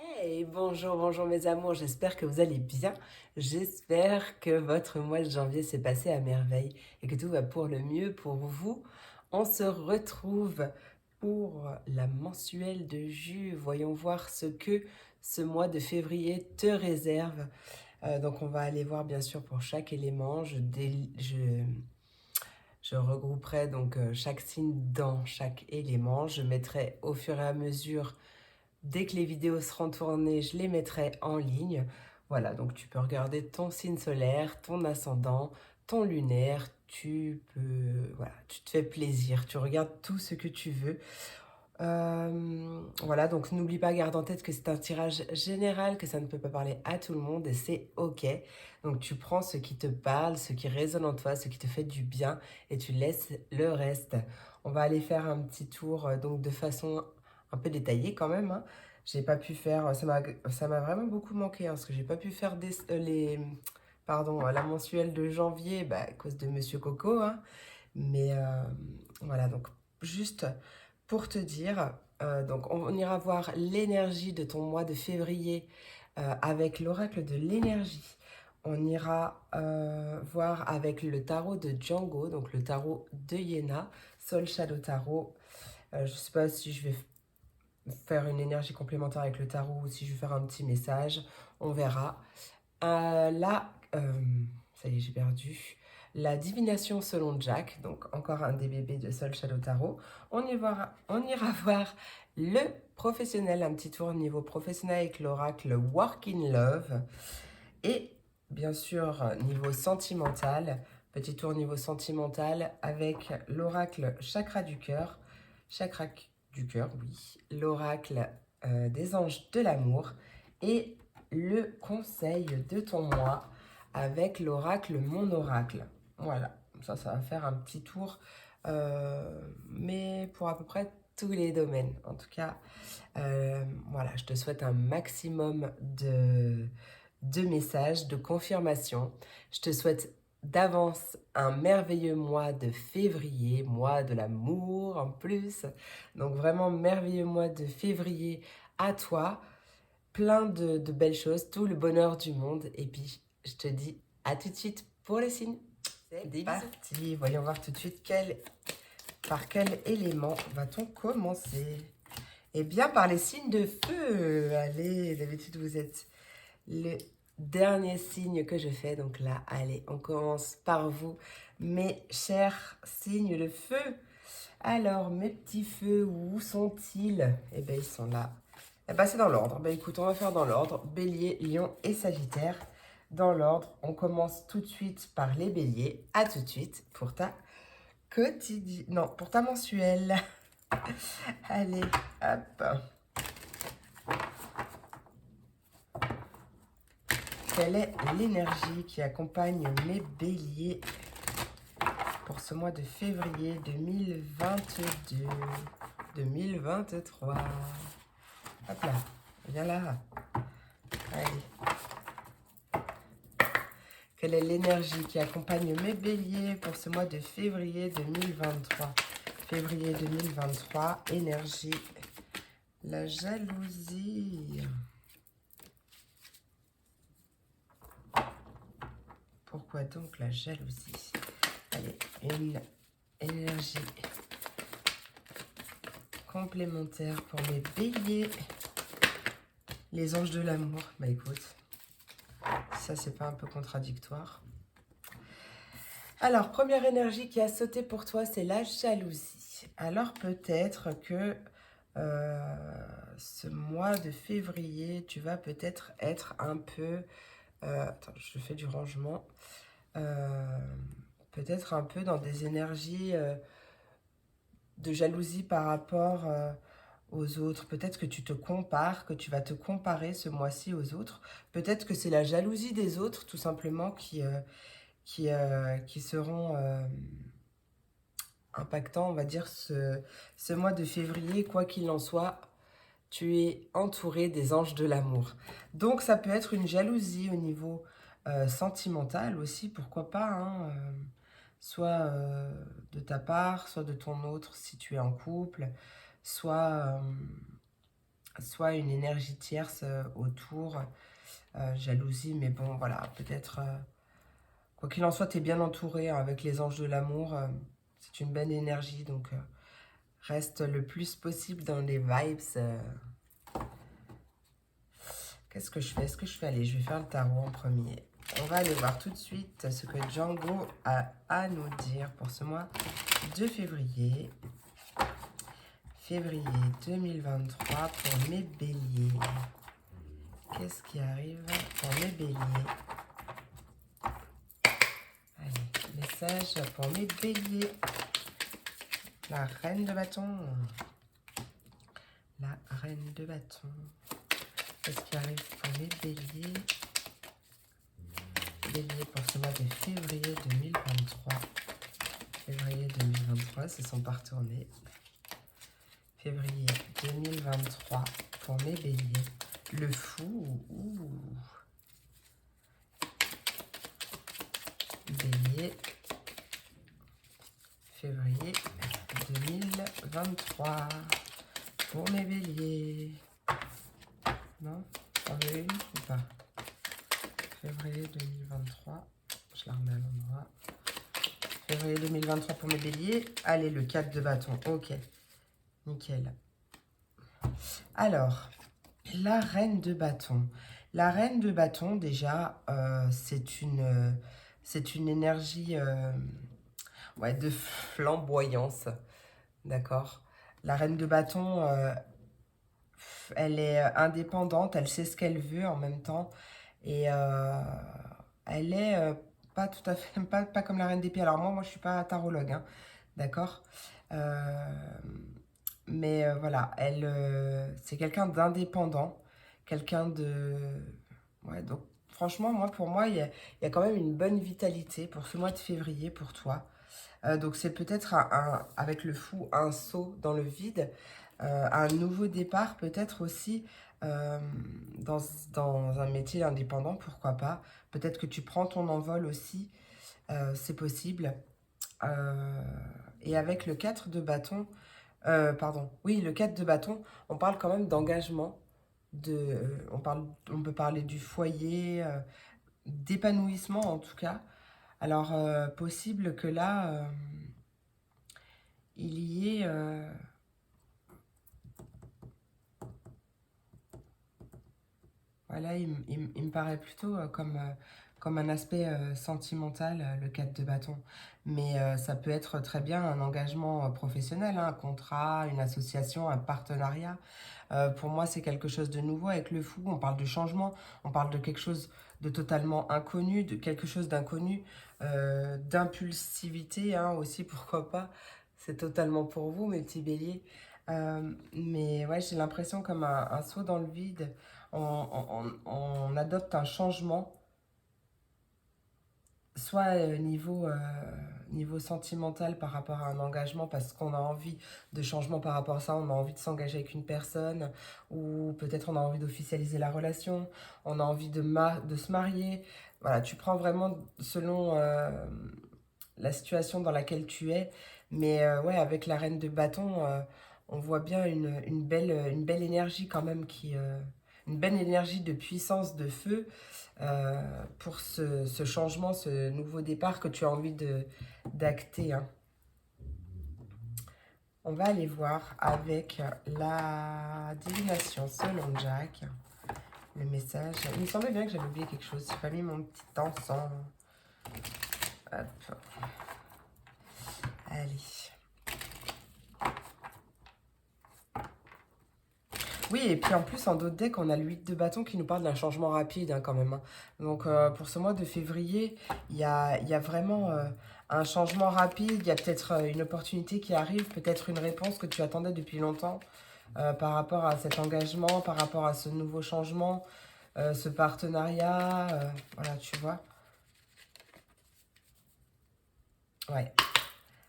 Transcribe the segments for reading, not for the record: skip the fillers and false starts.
Hey, bonjour, bonjour mes amours, j'espère que vous allez bien. J'espère que votre mois de janvier s'est passé à merveille et que tout va pour le mieux pour vous. On se retrouve pour la mensuelle de jus. Voyons voir ce que ce mois de février te réserve. Donc on va aller voir bien sûr pour chaque élément. Je regrouperai donc chaque signe dans chaque élément. Je mettrai au fur et à mesure. Dès que les vidéos seront tournées, je les mettrai en ligne. Voilà, donc tu peux regarder ton signe solaire, ton ascendant, ton lunaire. Voilà, tu te fais plaisir. Tu regardes tout ce que tu veux. Voilà, donc n'oublie pas, garde en tête que c'est un tirage général, que ça ne peut pas parler à tout le monde et c'est ok. Donc tu prends ce qui te parle, ce qui résonne en toi, ce qui te fait du bien et tu laisses le reste. On va aller faire un petit tour donc de façon un peu détaillée quand même, hein. J'ai pas pu faire, ça m'a vraiment beaucoup manqué hein, parce que j'ai pas pu faire la mensuelle de janvier à cause de Monsieur Coco, hein. Mais voilà, donc juste pour te dire, donc on ira voir l'énergie de ton mois de février avec l'oracle de l'énergie. On ira voir avec le tarot de Django, donc le tarot de Yéna, Soul Shadow Tarot. Je ne sais pas si je vais faire une énergie complémentaire avec le tarot ou si je vais faire un petit message. On verra. Là, ça y est, j'ai perdu. La divination selon Jack, donc encore un des bébés de Sol Shadow Tarot. On ira voir le professionnel, un petit tour niveau professionnel avec l'oracle Work in Love. Et bien sûr, niveau sentimental, petit tour niveau sentimental avec l'oracle Chakra du cœur. Chakra du cœur, oui. L'oracle des anges de l'amour. Et le conseil de ton mois avec l'oracle Mon Oracle. Voilà, ça va faire un petit tour, mais pour à peu près tous les domaines. En tout cas, voilà, je te souhaite un maximum de messages, de confirmations. Je te souhaite d'avance un merveilleux mois de février, mois de l'amour en plus. Donc vraiment merveilleux mois de février à toi. Plein de belles choses, tout le bonheur du monde. Et puis, je te dis à tout de suite pour les signes. C'est parti. Voyons voir tout de suite par quel élément va-t-on commencer. Eh bien, par les signes de feu. Allez, d'habitude, vous êtes le dernier signe que je fais. Donc là, allez, on commence par vous, mes chers signes de feu. Alors, mes petits feux, où sont-ils? Eh bien, ils sont là. Eh bien, c'est dans l'ordre. Ben, écoute, on va faire dans l'ordre. Bélier, Lion et Sagittaire. Dans l'ordre, on commence tout de suite par les béliers. À tout de suite pour ta quotidienne. Non, pour ta mensuelle. Allez, hop. Quelle est l'énergie qui accompagne mes béliers pour ce mois de février 2022-2023? Hop là, viens là. Allez. Quelle est l'énergie qui accompagne mes béliers pour ce mois de février 2023? Février 2023, énergie, la jalousie. Pourquoi donc la jalousie? Allez, une énergie complémentaire pour mes béliers. Les anges de l'amour. Bah écoute, ça c'est pas un peu contradictoire? Alors, première énergie qui a sauté pour toi, c'est la jalousie. Alors peut-être que ce mois de février, tu vas peut-être être un peu... attends, je fais du rangement. Peut-être un peu dans des énergies de jalousie par rapport aux autres. Peut-être que tu te compares, que tu vas te comparer ce mois-ci aux autres. Peut-être que c'est la jalousie des autres, tout simplement, qui seront impactants, on va dire, ce mois de février. Quoi qu'il en soit, tu es entouré des anges de l'amour. Donc, ça peut être une jalousie au niveau sentimental aussi, pourquoi pas, hein, soit de ta part, soit de ton autre si tu es en couple, soit soit une énergie tierce autour, jalousie, mais bon, voilà, peut-être, quoi qu'il en soit, tu es bien entouré hein, avec les anges de l'amour, c'est une bonne énergie, donc reste le plus possible dans les vibes. Qu'est-ce que je fais? Est-ce que je fais? Allez, je vais faire le tarot en premier. On va aller voir tout de suite ce que Django a à nous dire pour ce mois de février. Février 2023 pour mes béliers. Qu'est-ce qui arrive pour mes béliers? Allez, message pour mes béliers. La reine de bâton. La reine de bâton. Qu'est-ce qui arrive pour mes béliers? Bélier pour ce mois de février 2023. Février 2023, se sont pas retournés. Février 2023 pour mes béliers. Le fou. Bélier. Février 2023 pour mes béliers. Non? T'en veux une ou pas? Février 2023. Je la remets à l'endroit. Février 2023 pour mes béliers. Allez, le 4 de bâton. Ok. Nickel. Alors, la reine de bâton. La reine de bâton, déjà, c'est une énergie ouais, de flamboyance. D'accord? La reine de bâton, elle est indépendante, elle sait ce qu'elle veut en même temps. Et elle est pas tout à fait, pas comme la reine d'épée. Alors moi, je suis pas tarologue, hein, d'accord? Mais voilà, elle, c'est quelqu'un d'indépendant, quelqu'un de... Ouais, donc franchement, pour moi, il y a quand même une bonne vitalité pour ce mois de février pour toi. Donc c'est peut-être avec le fou, un saut dans le vide, un nouveau départ peut-être aussi euh, dans, dans un métier indépendant, pourquoi pas. Peut-être que tu prends ton envol aussi, c'est possible. Euh, et avec le 4 de bâton, pardon, oui, le 4 de bâton, on parle quand même d'engagement, on peut parler du foyer, d'épanouissement en tout cas. Alors, possible que là, il y ait... voilà, il me paraît plutôt comme un aspect sentimental, le 4 de bâton. Mais ça peut être très bien un engagement professionnel, hein, un contrat, une association, un partenariat. Pour moi, c'est quelque chose de nouveau avec le fou. On parle de changement, on parle de quelque chose de totalement inconnu, de quelque chose d'inconnu, d'impulsivité hein, aussi, pourquoi pas. C'est totalement pour vous, mes petits béliers. Mais ouais, j'ai l'impression comme un saut dans le vide. On adopte un changement, soit niveau sentimental par rapport à un engagement, parce qu'on a envie de changement par rapport à ça, on a envie de s'engager avec une personne, ou peut-être on a envie d'officialiser la relation, on a envie de se marier. Voilà, tu prends vraiment selon la situation dans laquelle tu es. Mais ouais, avec la reine de bâton, on voit bien une belle énergie quand même, une belle énergie de puissance, de feu pour ce changement, ce nouveau départ que tu as envie d'acter. Hein. On va aller voir avec la divination selon Jack, le message. Il me semblait bien que j'avais oublié quelque chose. J'ai pas mis mon petit encens. Hop. Allez. Oui, et puis en plus, en d'autres decks, on a le 8 de bâton qui nous parle d'un changement rapide hein, quand même. Hein. Donc pour ce mois de février, il y a vraiment un changement rapide. Il y a peut-être une opportunité qui arrive, peut-être une réponse que tu attendais depuis longtemps par rapport à cet engagement, par rapport à ce nouveau changement, ce partenariat. Voilà, tu vois. Ouais.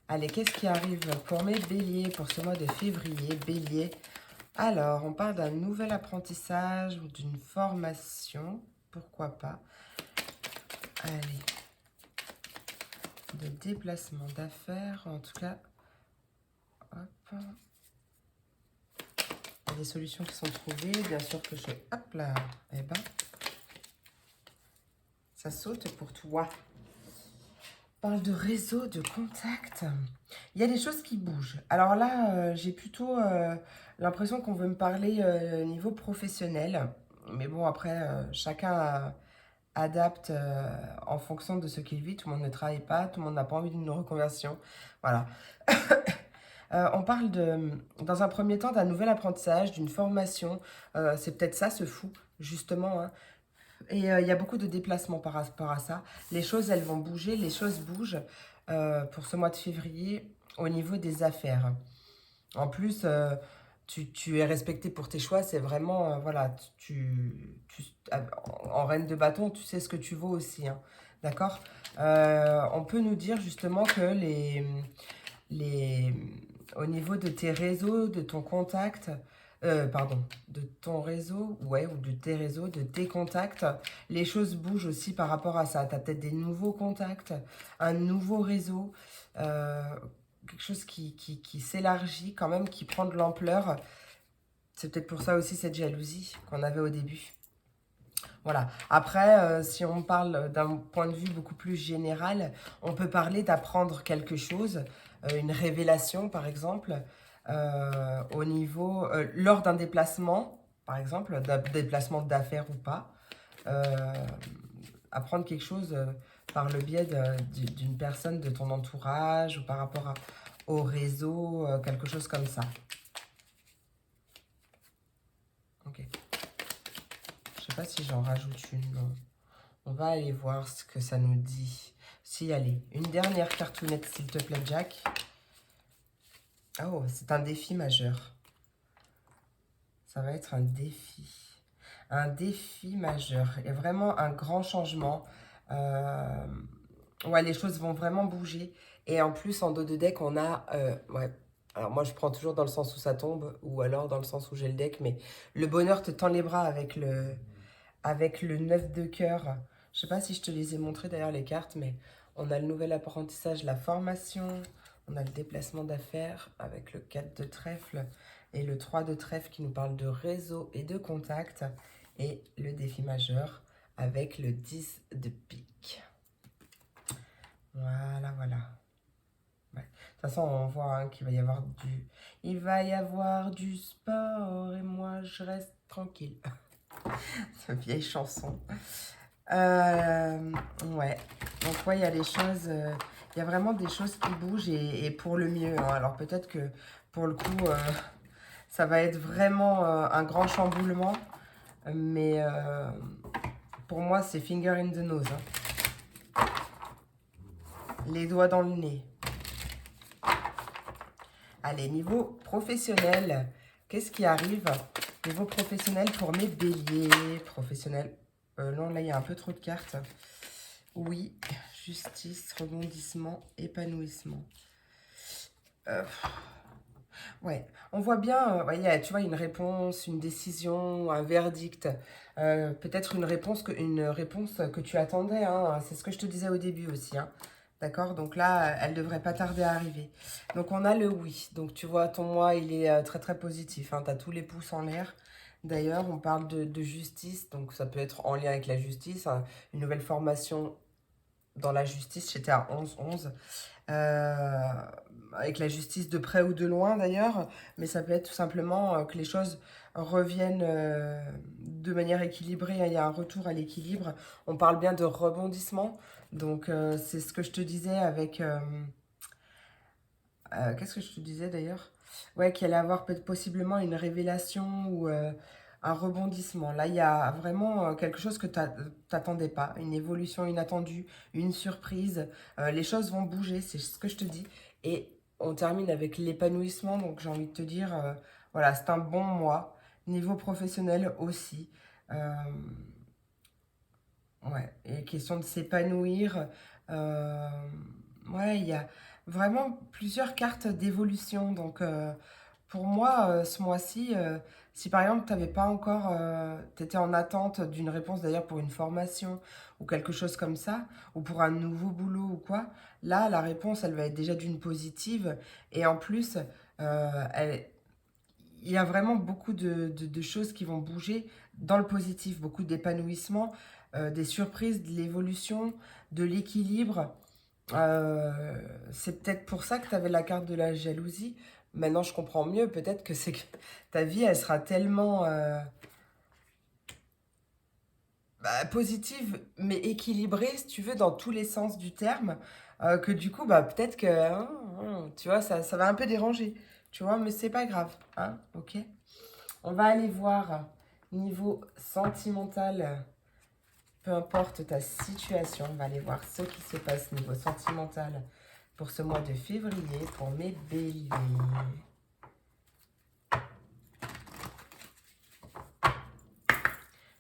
Allez, qu'est-ce qui arrive pour mes béliers pour ce mois de février? Bélier. Alors, on parle d'un nouvel apprentissage ou d'une formation, pourquoi pas. Allez, de déplacement d'affaires, en tout cas. Hop. des solutions qui sont trouvées. Bien sûr que je... Hop là. Eh ben, ça saute pour toi. On parle de réseau, de contact. Il y a des choses qui bougent. Alors là, j'ai plutôt l'impression qu'on veut me parler niveau professionnel. Mais bon, après, chacun adapte en fonction de ce qu'il vit. Tout le monde ne travaille pas, tout le monde n'a pas envie d'une reconversion. Voilà. On parle dans un premier temps d'un nouvel apprentissage, d'une formation. C'est peut-être ça, ce fou, justement. Hein. Et il y a beaucoup de déplacements par rapport à ça. Les choses, elles vont bouger, les choses bougent pour ce mois de février au niveau des affaires. En plus, tu es respecté pour tes choix. C'est vraiment, voilà, en reine de bâton, tu sais ce que tu vaux aussi. Hein, d'accord. On peut nous dire justement que les, au niveau de tes réseaux, de ton contact, pardon, de ton réseau, ouais, ou de tes réseaux, de tes contacts, les choses bougent aussi par rapport à ça. Tu as peut-être des nouveaux contacts, un nouveau réseau, quelque chose qui s'élargit quand même, qui prend de l'ampleur. C'est peut-être pour ça aussi cette jalousie qu'on avait au début. Voilà. Après, si on parle d'un point de vue beaucoup plus général, on peut parler d'apprendre quelque chose, une révélation par exemple, au niveau, lors d'un déplacement, par exemple, d'un déplacement d'affaires ou pas, euh, apprendre quelque chose par le biais d'une personne de ton entourage ou par rapport au réseau, quelque chose comme ça. Ok. Je sais pas si j'en rajoute une, non. On va aller voir ce que ça nous dit. Si, allez, une dernière cartoonette, s'il te plaît, Jack. Oh, c'est un défi majeur. Ça va être un défi. Un défi majeur. Et vraiment un grand changement. Ouais, les choses vont vraiment bouger. Et en plus, en dos de deck, on a... ouais. Alors moi, je prends toujours dans le sens où ça tombe, ou alors dans le sens où j'ai le deck. Mais le bonheur te tend les bras avec le 9 de cœur. Je sais pas si je te les ai montrés d'ailleurs les cartes, mais on a le nouvel apprentissage, la formation, on a le déplacement d'affaires avec le 4 de trèfle et le 3 de trèfle qui nous parle de réseau et de contact, et le défi majeur avec le 10 de pique. Voilà, voilà. Ouais. De toute façon, on voit hein, qu'il va y avoir il va y avoir du sport et moi je reste tranquille. C'est une vieille chanson. Ouais. Donc, ouais, il y a des choses, il y a vraiment des choses qui bougent et pour le mieux. Hein. Alors, peut-être que pour le coup, ça va être vraiment un grand chamboulement. Mais pour moi, c'est finger in the nose. Hein. Les doigts dans le nez. Allez, niveau professionnel, qu'est-ce qui arrive? Niveau professionnel pour mes béliers. Professionnel. Non, là, il y a un peu trop de cartes. Oui, justice, rebondissement, épanouissement. Ouais, on voit bien, ouais, tu vois, une réponse, une décision, un verdict. Peut-être une réponse que tu attendais. Hein. C'est ce que je te disais au début aussi. Hein. D'accord? Donc là, elle devrait pas tarder à arriver. Donc on a le oui. Donc tu vois, ton moi, il est très très positif. Hein. Tu as tous les pouces en l'air. D'ailleurs, on parle de justice. Donc ça peut être en lien avec la justice. Hein. Une nouvelle formation dans la justice, j'étais à 11-11, avec la justice de près ou de loin d'ailleurs, mais ça peut être tout simplement que les choses reviennent de manière équilibrée, hein. Il y a un retour à l'équilibre, on parle bien de rebondissement, donc c'est ce que je te disais avec... qu'est-ce que je te disais d'ailleurs? Ouais, qu'il allait avoir possiblement une révélation ou un rebondissement. Là, il y a vraiment quelque chose que tu n'attendais pas, une évolution inattendue, une surprise. Les choses vont bouger, c'est ce que je te dis. Et on termine avec l'épanouissement, donc j'ai envie de te dire, voilà, c'est un bon mois. Niveau professionnel aussi. Ouais, et question de s'épanouir. Ouais, il y a vraiment plusieurs cartes d'évolution. Donc, pour moi, ce mois-ci, si par exemple, tu n'avais pas encore, tu étais en attente d'une réponse d'ailleurs pour une formation ou quelque chose comme ça, ou pour un nouveau boulot ou quoi, là, la réponse, elle va être déjà d'une positive. Et en plus, elle, il y a vraiment beaucoup de choses qui vont bouger dans le positif, beaucoup d'épanouissement, des surprises, de l'évolution, de l'équilibre. C'est peut-être pour ça que tu avais la carte de la jalousie. Maintenant, je comprends mieux. Peut-être que c'est que ta vie, elle sera tellement positive, mais équilibrée, si tu veux, dans tous les sens du terme, que du coup, peut-être que, tu vois, ça va un peu déranger. Tu vois, mais c'est pas grave, hein, ok? On va aller voir niveau sentimental, peu importe ta situation, on va aller voir ce qui se passe niveau sentimental pour ce mois de février pour mes béliers.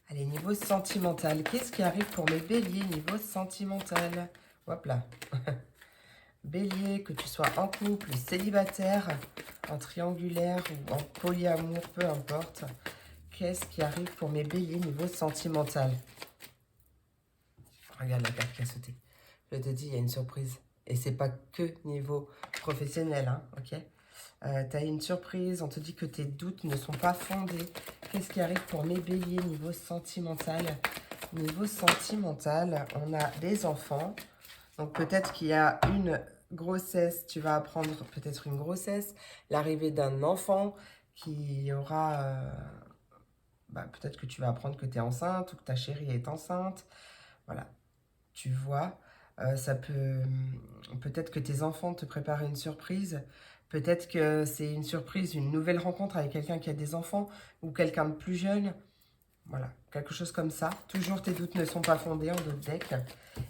Allez, niveau sentimental, qu'est-ce qui arrive pour mes béliers niveau sentimental? Hop là. Bélier, que tu sois en couple, célibataire, en triangulaire ou en polyamour, peu importe. Qu'est-ce qui arrive pour mes béliers niveau sentimental? Regarde la carte qui a sauté. Je te dis, il y a une surprise. Et c'est pas que niveau professionnel, hein, ok? Tu as une surprise, on te dit que tes doutes ne sont pas fondés. Qu'est-ce qui arrive pour mes béliers niveau sentimental? Niveau sentimental, on a des enfants. Donc peut-être qu'il y a une grossesse, tu vas apprendre peut-être une grossesse, l'arrivée d'un enfant qui aura... peut-être que tu vas apprendre que tu es enceinte ou que ta chérie est enceinte. Voilà, tu vois. Ça peut... Peut-être que tes enfants te préparent une surprise. Peut-être que c'est une surprise, une nouvelle rencontre avec quelqu'un qui a des enfants ou quelqu'un de plus jeune. Voilà, quelque chose comme ça. Toujours tes doutes ne sont pas fondés en d'autres decks.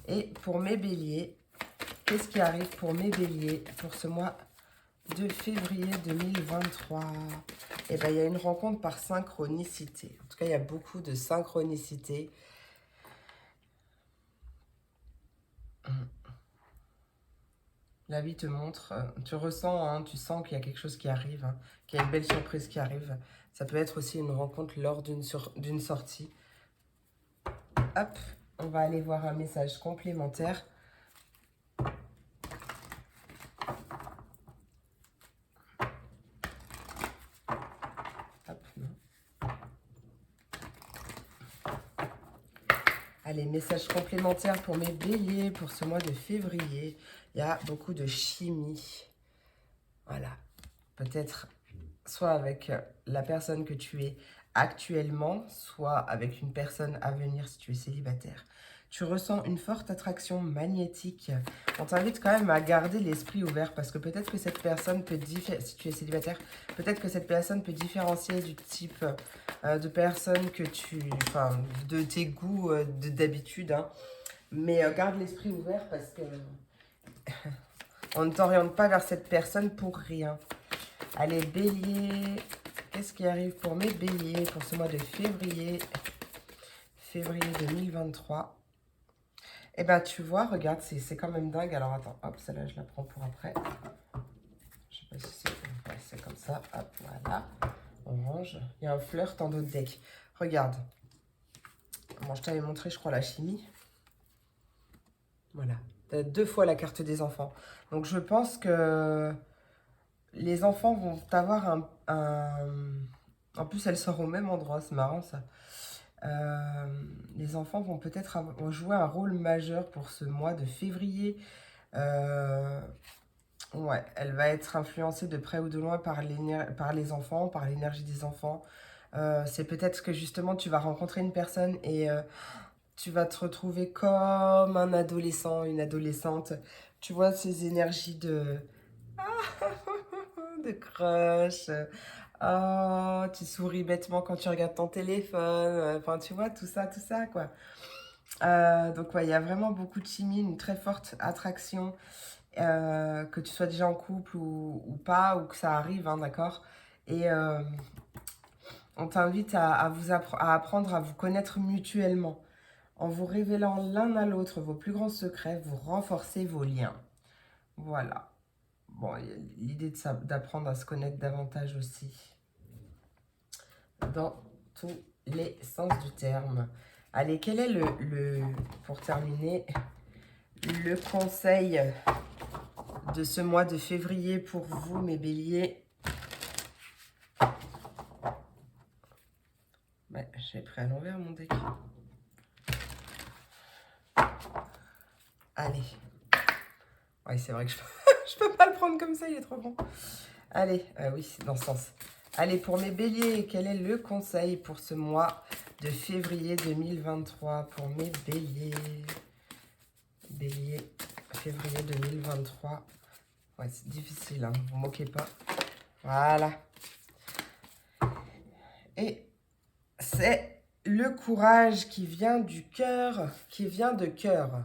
Et pour mes béliers, qu'est-ce qui arrive pour mes béliers pour ce mois de février 2023? Eh bien, il y a une rencontre par synchronicité. En tout cas, il y a beaucoup de synchronicité. La vie te montre, tu ressens, hein, tu sens qu'il y a quelque chose qui arrive, hein, qu'il y a une belle surprise qui arrive. Ça peut être aussi une rencontre lors d'une sortie. Hop, on va aller voir un message complémentaire. Hop, non. Allez, message complémentaire pour mes béliers pour ce mois de février. Il y a beaucoup de chimie. Voilà. Peut-être soit avec la personne que tu es actuellement, soit avec une personne à venir si tu es célibataire. Tu ressens une forte attraction magnétique. On t'invite quand même à garder l'esprit ouvert parce que peut-être que cette personne peut si tu es célibataire, peut-être que cette personne peut différencier du type de personne que enfin, de tes goûts d'habitude. Hein. Mais garde l'esprit ouvert parce que on ne t'oriente pas vers cette personne pour rien. Allez, bélier, qu'est-ce qui arrive pour mes béliers pour ce mois de février 2023? Eh bien, tu vois, regarde, c'est quand même dingue. Alors, attends, hop, celle-là, je la prends pour après. Je sais pas si c'est comme ça. Hop, voilà. Orange. Il y a un flirt en d'autres decks. Regarde. Bon, je t'avais montré, je crois, la chimie. Voilà. Tu as 2 fois la carte des enfants. Donc, je pense que les enfants vont avoir En plus, elles sort au même endroit. C'est marrant, ça. Les enfants vont peut-être jouer un rôle majeur pour ce mois de février. Ouais, elle va être influencée de près ou de loin par les enfants, par l'énergie des enfants. C'est peut-être que justement tu vas rencontrer une personne et tu vas te retrouver comme un adolescent, une adolescente. Tu vois ces énergies de crush. Oh, tu souris bêtement quand tu regardes ton téléphone. Enfin, tu vois, tout ça, quoi. Donc, ouais, il y a vraiment beaucoup de chimie, une très forte attraction. Que tu sois déjà en couple ou pas, ou que ça arrive, hein, d'accord? Et on t'invite à apprendre à vous connaître mutuellement. En vous révélant l'un à l'autre vos plus grands secrets, vous renforcez vos liens. Voilà. Bon, l'idée d'apprendre à se connaître davantage aussi. Dans tous les sens du terme. Allez, quel est pour terminer, le conseil de ce mois de février pour vous, mes béliers? j'ai pris à l'envers mon deck. Allez. Oui, c'est vrai que je peux pas le prendre comme ça, il est trop grand. Allez, oui, c'est dans ce sens. Allez, pour mes béliers, quel est le conseil pour ce mois de février 2023 pour mes béliers? Bélier, février 2023. Ouais, c'est difficile, hein, vous moquez pas. Voilà. Et c'est le courage qui vient du cœur, qui vient de cœur.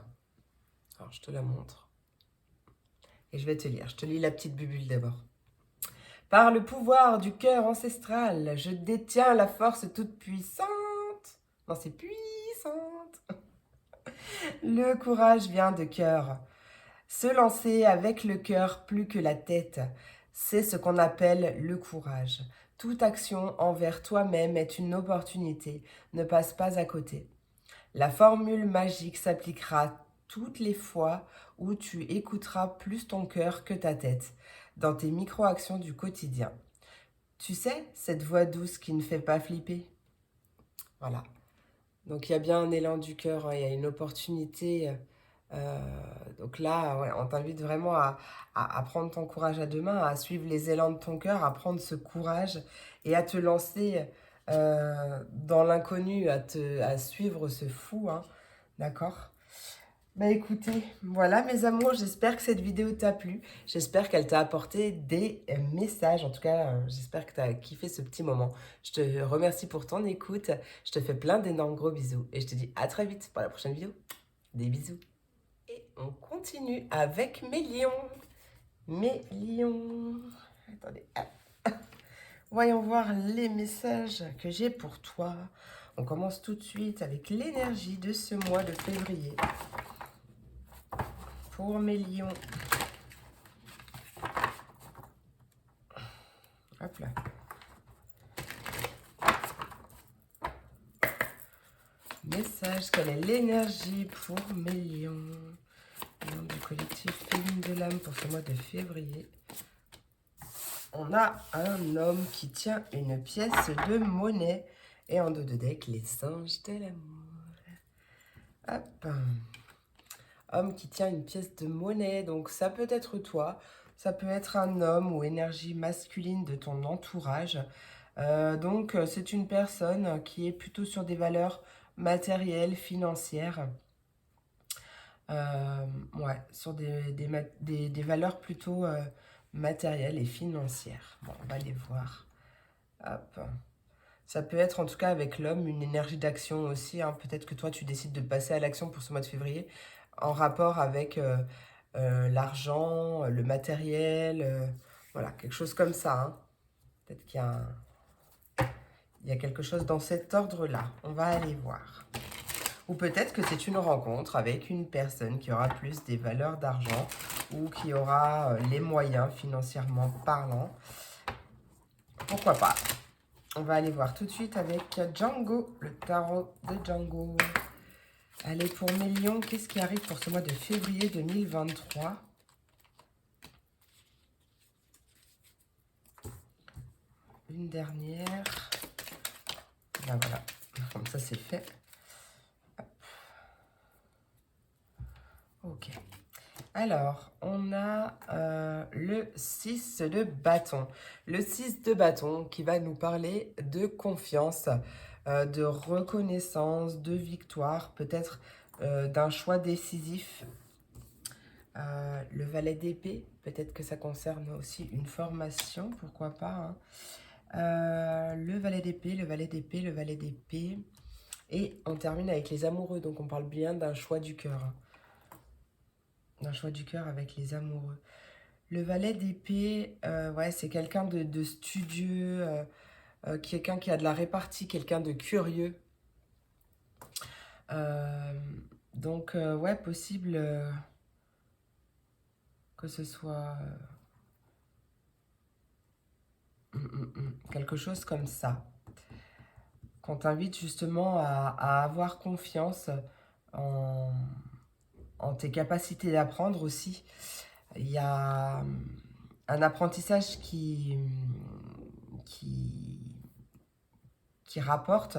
Alors, je te la montre. Et je vais te lire. Je te lis la petite bubule d'abord. Par le pouvoir du cœur ancestral, je détiens la force toute puissante. Non, c'est puissante. Le courage vient de cœur. Se lancer avec le cœur plus que la tête, c'est ce qu'on appelle le courage. Toute action envers toi-même est une opportunité, ne passe pas à côté. La formule magique s'appliquera toutes les fois où tu écouteras plus ton cœur que ta tête, dans tes micro-actions du quotidien. Tu sais, cette voix douce qui ne fait pas flipper. Voilà. Donc il y a bien un élan du cœur, hein, il y a une opportunité. Donc là, ouais, on t'invite vraiment à prendre ton courage à deux mains, à suivre les élans de ton cœur, à prendre ce courage et à te lancer dans l'inconnu, à suivre ce fou, hein, d'accord? Bah écoutez, voilà mes amours, j'espère que cette vidéo t'a plu, j'espère qu'elle t'a apporté des messages, en tout cas j'espère que tu as kiffé ce petit moment. Je te remercie pour ton écoute, je te fais plein d'énormes gros bisous et je te dis à très vite pour la prochaine vidéo. Des bisous. Et on continue avec mes lions. Mes lions. Attendez. Voyons voir les messages que j'ai pour toi. On commence tout de suite avec l'énergie de ce mois de février. Pour mes lions. Hop là. Message, quelle est l'énergie pour mes lions? Lions du collectif Féline de l'âme pour ce mois de février. On a un homme qui tient une pièce de monnaie et en dos de deck, les anges de l'amour. Hop. Homme qui tient une pièce de monnaie, donc ça peut être toi, ça peut être un homme ou énergie masculine de ton entourage. Donc c'est une personne qui est plutôt sur des valeurs matérielles, financières. Ouais, sur des valeurs plutôt matérielles et financières. Bon, on va les voir. Hop. Ça peut être en tout cas avec l'homme une énergie d'action aussi, hein. Peut-être que toi tu décides de passer à l'action pour ce mois de février en rapport avec l'argent, le matériel, voilà, quelque chose comme ça, hein. Peut-être il y a quelque chose dans cet ordre-là. On va aller voir. Ou peut-être que c'est une rencontre avec une personne qui aura plus des valeurs d'argent ou qui aura les moyens financièrement parlant. Pourquoi pas? On va aller voir tout de suite avec Django, le tarot de Django. Allez, pour mes lions, qu'est-ce qui arrive pour ce mois de février 2023? Une dernière. Ben voilà, comme ça c'est fait. Hop. Ok. Alors, on a le 6 de bâton. Le 6 de bâton qui va nous parler de confiance, de reconnaissance, de victoire, peut-être d'un choix décisif. Le valet d'épée, peut-être que ça concerne aussi une formation, pourquoi pas, hein. Le valet d'épée, le valet d'épée, le valet d'épée. Et on termine avec les amoureux, donc on parle bien d'un choix du cœur, hein. D'un choix du cœur avec les amoureux. Le valet d'épée, ouais, c'est quelqu'un de studieux, quelqu'un qui a de la répartie, quelqu'un de curieux. Donc, ouais, possible que ce soit quelque chose comme ça. Qu'on t'invite justement à avoir confiance en tes capacités d'apprendre aussi. Il y a un apprentissage qui rapporte,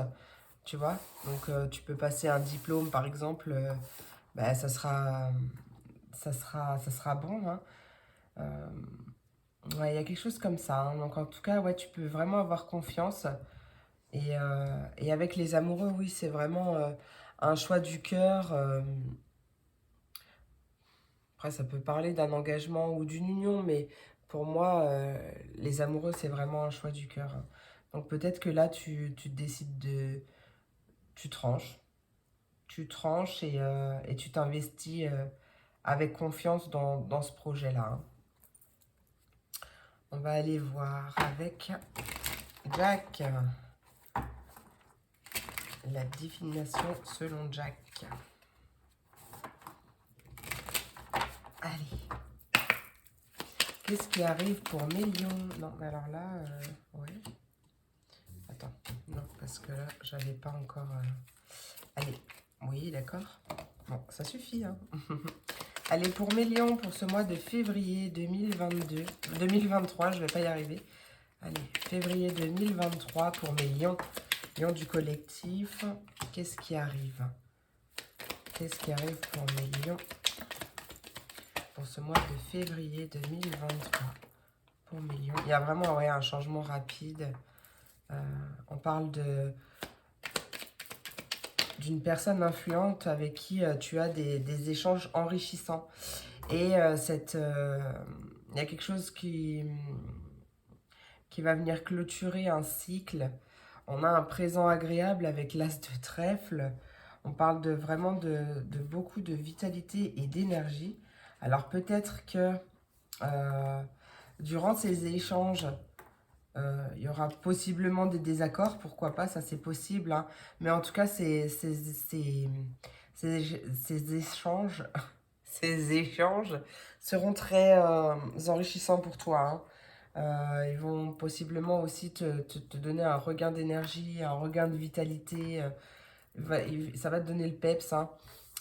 tu vois. Donc, tu peux passer un diplôme, par exemple, bah, ça sera bon, hein. Euh, ouais, il y a quelque chose comme ça, hein. Donc, en tout cas, ouais, tu peux vraiment avoir confiance. Et avec les amoureux, oui, c'est vraiment un choix du cœur. Après, ça peut parler d'un engagement ou d'une union, mais pour moi, les amoureux, c'est vraiment un choix du cœur, hein. Donc peut-être que là, tu décides de... Tu tranches. Tu tranches et tu t'investis avec confiance dans ce projet-là, hein. On va aller voir avec Jack. La divination selon Jack. Allez. Qu'est-ce qui arrive pour Mélion? Non, mais alors là, ouais. Attends, non, parce que là, j'avais pas encore... Allez, oui, d'accord. Bon, ça suffit, hein. Allez, pour Mélion, pour ce mois de février 2022... 2023, je vais pas y arriver. Allez, février 2023 pour Mélion. Lion du collectif. Qu'est-ce qui arrive? Qu'est-ce qui arrive pour Mélion pour ce mois de février 2023 pour Mélion? Il y a vraiment ouais, un changement rapide. On parle d'une personne influente avec qui tu as des échanges enrichissants. Et il y a quelque chose qui va venir clôturer un cycle. On a un présent agréable avec l'as de trèfle. On parle vraiment de beaucoup de vitalité et d'énergie. Alors peut-être que durant ces échanges, il y aura possiblement des désaccords, pourquoi pas, ça c'est possible, hein. Mais en tout cas, ces échanges, ces échanges seront très enrichissants pour toi, hein. Ils vont possiblement aussi te donner un regain d'énergie, un regain de vitalité. Ça va te donner le peps, hein.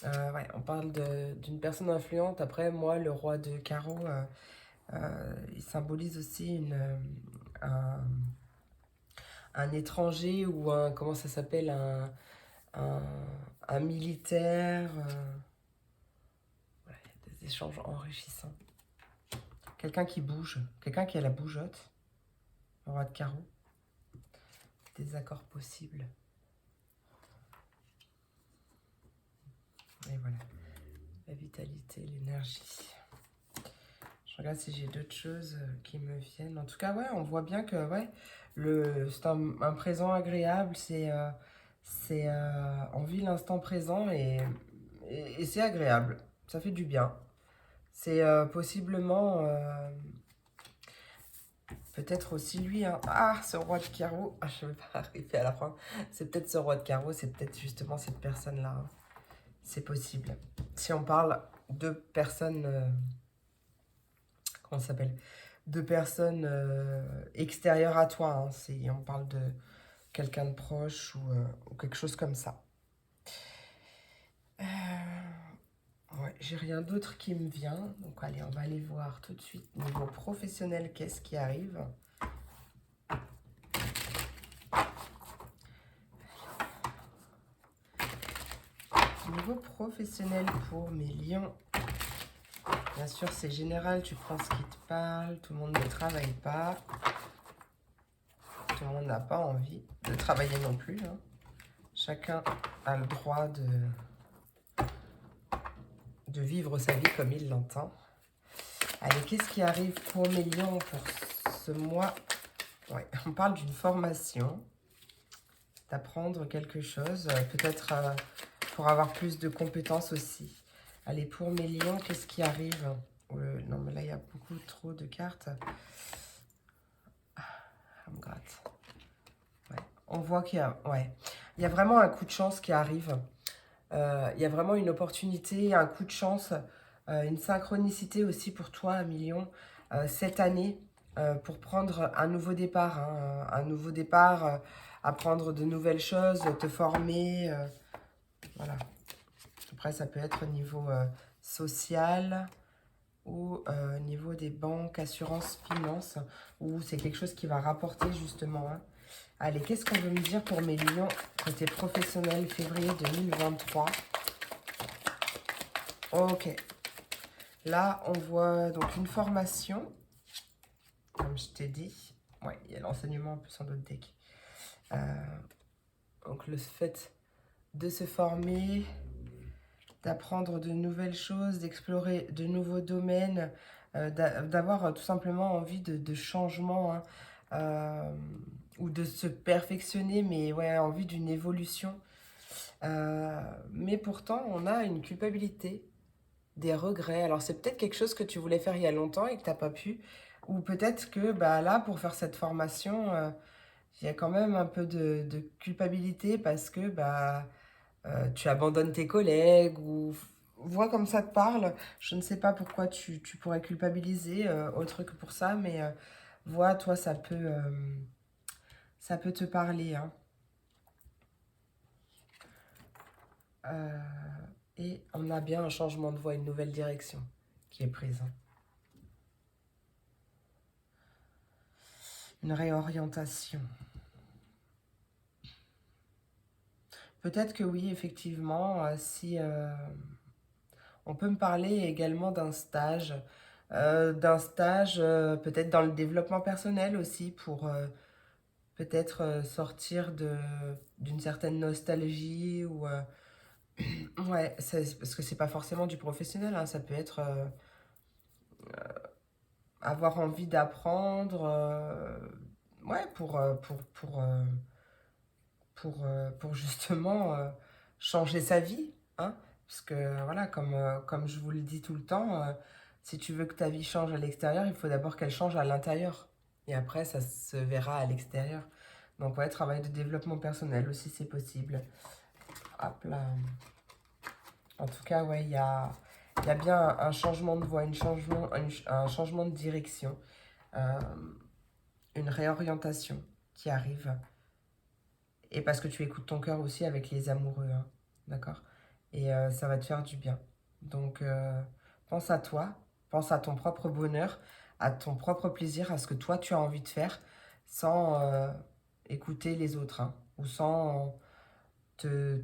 Ouais, on parle d'une personne influente. Après, moi, le roi de carreau, il symbolise aussi un, un étranger ou un, comment ça s'appelle, un, un militaire. Ouais, des échanges enrichissants. Quelqu'un qui bouge, quelqu'un qui a la bougeotte, le roi de carreau. Des accords possibles. Et voilà, la vitalité, l'énergie. Je regarde si j'ai d'autres choses qui me viennent. En tout cas, ouais, on voit bien que ouais, c'est un présent agréable. On vit l'instant présent et c'est agréable. Ça fait du bien. C'est possiblement peut-être aussi lui, hein. Ah, ce roi de carreau. Ah, je ne vais pas arriver à la fin. C'est peut-être ce roi de carreau, c'est peut-être justement cette personne-là, hein. C'est possible. Si on parle de personnes... comment ça s'appelle? De personnes extérieures à toi, hein. Si on parle de quelqu'un de proche ou quelque chose comme ça. Ouais, j'ai rien d'autre qui me vient. Donc allez, on va aller voir tout de suite niveau professionnel, qu'est-ce qui arrive. Niveau professionnel pour mes lions. Bien sûr, c'est général, tu prends ce qui te parle. Tout le monde ne travaille pas. Tout le monde n'a pas envie de travailler non plus, hein. Chacun a le droit de vivre sa vie comme il l'entend. Allez, qu'est-ce qui arrive pour mes lions pour ce mois? Ouais, on parle d'une formation, d'apprendre quelque chose, peut-être pour avoir plus de compétences aussi. Allez, pour mes lions, qu'est-ce qui arrive? Non, mais là, il y a beaucoup trop de cartes. Ça me gratte. Ouais. On voit qu'il y a... Ouais. Il y a vraiment un coup de chance qui arrive. Il y a vraiment une opportunité, un coup de chance, une synchronicité aussi pour toi, Million, cette année, pour prendre un nouveau départ, hein, un nouveau départ, apprendre de nouvelles choses, te former, voilà. Après, ça peut être au niveau social ou au niveau des banques, assurances, finances, où c'est quelque chose qui va rapporter justement, hein. Allez, qu'est-ce qu'on veut me dire pour mes lions côté professionnel, février 2023? Ok. Là, on voit donc une formation, comme je t'ai dit. Ouais, il y a l'enseignement en plus en d'autres decks. Donc le fait de se former, d'apprendre de nouvelles choses, d'explorer de nouveaux domaines, d'avoir tout simplement envie de changement, hein, ou de se perfectionner, mais ouais, envie d'une évolution. Mais pourtant, on a une culpabilité, des regrets. Alors c'est peut-être quelque chose que tu voulais faire il y a longtemps et que tu n'as pas pu. Ou peut-être que bah, là, pour faire cette formation, il y a quand même un peu de culpabilité parce que bah, tu abandonnes tes collègues ou vois comme ça te parle. Je ne sais pas pourquoi tu pourrais culpabiliser autre que pour ça, mais vois, toi, ça peut te parler, hein. Euh, et on a bien un changement de voie, une nouvelle direction qui est prise, hein. Une réorientation. Peut-être que oui, effectivement, si on peut me parler également d'un stage peut-être dans le développement personnel aussi pour peut-être sortir d'une certaine nostalgie ou ouais, parce que c'est pas forcément du professionnel, hein, ça peut être avoir envie d'apprendre, ouais, pour justement changer sa vie, hein, parce que voilà, comme je vous le dis tout le temps, si tu veux que ta vie change à l'extérieur, il faut d'abord qu'elle change à l'intérieur. Et après, ça se verra à l'extérieur. Donc ouais, travail de développement personnel aussi, c'est possible. Hop là. En tout cas, ouais, il y a bien un changement de voie, un changement de direction, euh, une réorientation qui arrive. Et parce que tu écoutes ton cœur aussi avec les amoureux, hein, d'accord? Et ça va te faire du bien. Donc, pense à toi, pense à ton propre bonheur, à ton propre plaisir, à ce que toi, tu as envie de faire, sans écouter les autres, hein, ou sans te...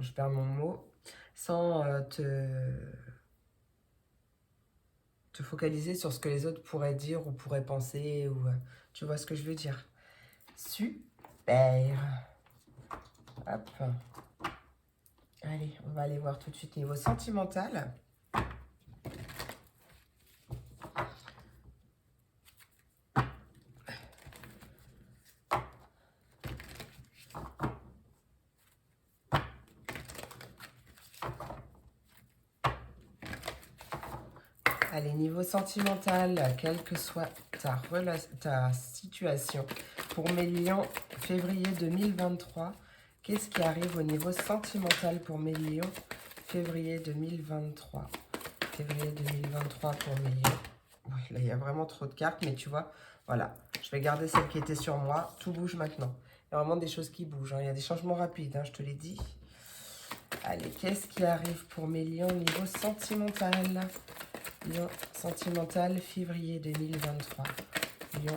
Je perds mon mot. Sans te focaliser sur ce que les autres pourraient dire ou pourraient penser, ou tu vois ce que je veux dire. Super. Hop. Allez, on va aller voir tout de suite niveau sentimental. Allez, niveau sentimental, quelle que soit ta situation, pour mes lions, février 2023, qu'est-ce qui arrive au niveau sentimental pour mes lions, février 2023? Février 2023 pour mes lions. Oui, là, il y a vraiment trop de cartes, mais tu vois, voilà. Je vais garder celle qui était sur moi. Tout bouge maintenant. Il y a vraiment des choses qui bougent, hein. Il y a des changements rapides, hein, je te l'ai dit. Allez, qu'est-ce qui arrive pour mes lions niveau sentimental? Lion sentimental, février 2023. Lion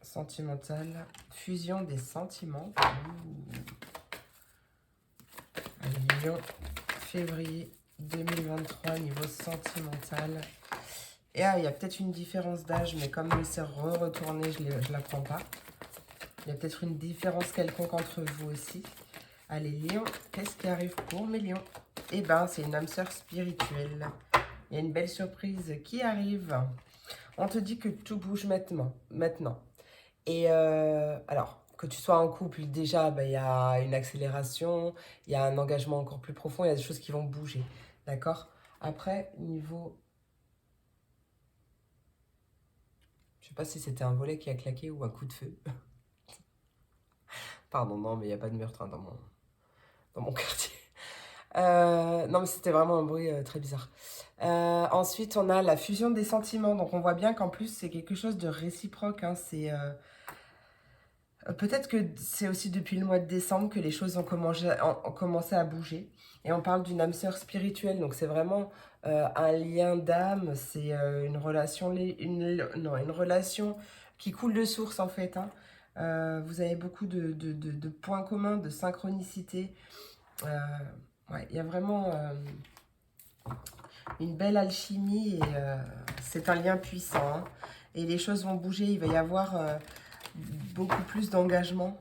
sentimental, fusion des sentiments. Allez, Lion, février 2023, niveau sentimental. Et ah, il y a peut-être une différence d'âge, mais comme il s'est retourné, je ne la prends pas. Il y a peut-être une différence quelconque entre vous aussi. Allez, Lion, qu'est-ce qui arrive pour mes lions? Eh ben, c'est une âme sœur spirituelle. Il y a une belle surprise qui arrive. On te dit que tout bouge maintenant. Et alors, que tu sois en couple, déjà, bah, il y a une accélération, il y a un engagement encore plus profond, il y a des choses qui vont bouger. D'accord? Après, niveau... Je sais pas si c'était un volet qui a claqué ou un coup de feu. Pardon, non, mais il n'y a pas de meurtre, hein, dans mon quartier. Non, mais c'était vraiment un bruit très bizarre. Ensuite, on a la fusion des sentiments. Donc, on voit bien qu'en plus, c'est quelque chose de réciproque, hein. C'est peut-être que c'est aussi depuis le mois de décembre que les choses ont commencé à bouger. Et on parle d'une âme sœur spirituelle. Donc, c'est vraiment un lien d'âme. C'est une relation qui coule de source en fait. Hein. Vous avez beaucoup de points communs, de synchronicité. Ouais, il y a vraiment une belle alchimie et c'est un lien puissant. Hein. Et les choses vont bouger, il va y avoir beaucoup plus d'engagement.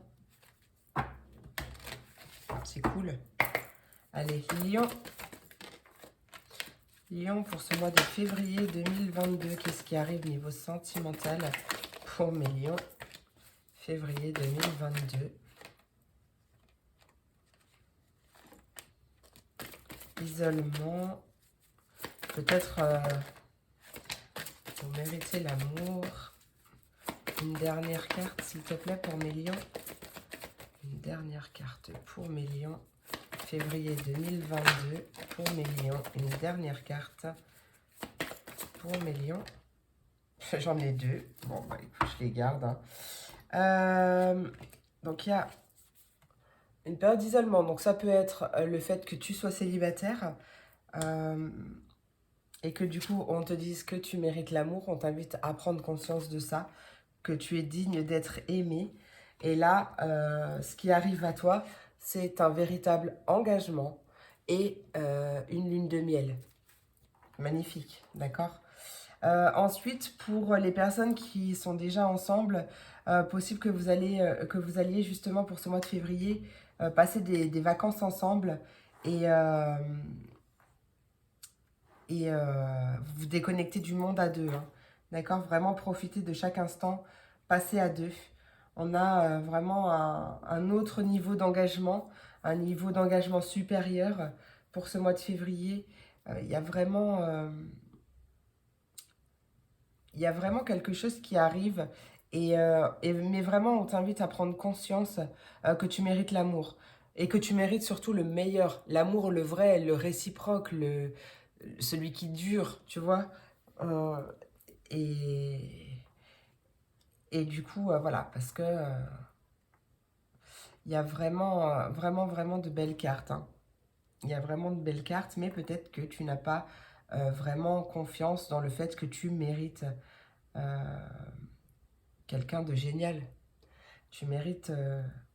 C'est cool. Allez, Lion. Lion, pour ce mois de février 2022, qu'est-ce qui arrive niveau sentimental pour mes lions? Février 2022. Isolement. Peut-être vous méritez l'amour. Une dernière carte, s'il te plaît, pour mes lions. Une dernière carte pour mes lions. Février 2022 pour mes lions. Une dernière carte pour mes lions. J'en ai deux. Bon, bah écoute, je les garde. Hein. Donc, il y a une période d'isolement. Donc, ça peut être le fait que tu sois célibataire et que du coup, on te dise que tu mérites l'amour. On t'invite à prendre conscience de ça, que tu es digne d'être aimé. Et là, ce qui arrive à toi, c'est un véritable engagement et une lune de miel. Magnifique, d'accord? Ensuite, pour les personnes qui sont déjà ensemble, possible que vous alliez justement pour ce mois de février passer des vacances ensemble et vous déconnecter du monde à deux. Hein, d'accord? Vraiment profiter de chaque instant, passer à deux. On a vraiment un autre niveau d'engagement, un niveau d'engagement supérieur pour ce mois de février. Il y a vraiment... il y a vraiment quelque chose qui arrive mais vraiment on t'invite à prendre conscience que tu mérites l'amour et que tu mérites surtout le meilleur, l'amour, le vrai, le réciproque, celui qui dure, tu vois. Euh, et, et du coup, voilà, parce que il y a vraiment, vraiment de belles cartes. Hein. Il y a vraiment de belles cartes, mais peut-être que tu n'as pas vraiment confiance dans le fait que tu mérites quelqu'un de génial. Tu mérites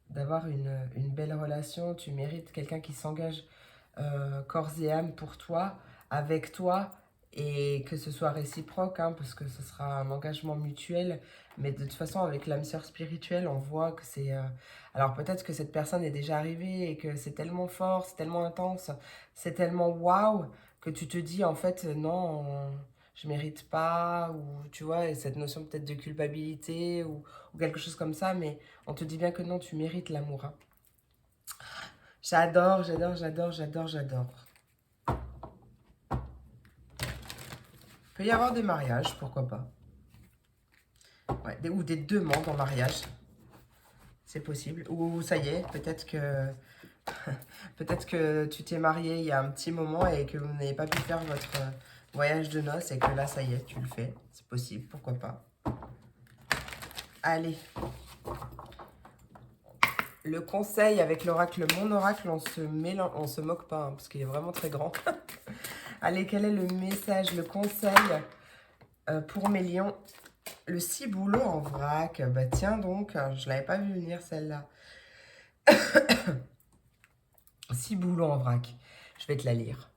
d'avoir une belle relation, tu mérites quelqu'un qui s'engage corps et âme pour toi, avec toi, et que ce soit réciproque, hein, parce que ce sera un engagement mutuel. Mais de toute façon, avec l'âme sœur spirituelle, on voit que c'est... Alors peut-être que cette personne est déjà arrivée et que c'est tellement fort, c'est tellement intense, c'est tellement waouh, que tu te dis en fait, non, je mérite pas, ou tu vois, et cette notion peut-être de culpabilité, ou quelque chose comme ça, mais on te dit bien que non, tu mérites l'amour. Hein. J'adore, j'adore, j'adore, j'adore, j'adore. Il peut y avoir des mariages, pourquoi pas. Ouais, ou des demandes en mariage. C'est possible. Ou ça y est, peut-être que tu t'es marié il y a un petit moment et que vous n'avez pas pu faire votre voyage de noces et que là, ça y est, tu le fais. C'est possible, pourquoi pas. Allez. Le conseil avec l'oracle, mon oracle, on se moque pas, hein, parce qu'il est vraiment très grand. Allez, quel est le message, le conseil pour mes lions? Le ciboulot en vrac. Bah tiens donc, je l'avais pas vu venir celle-là. Ciboulot en vrac. Je vais te la lire.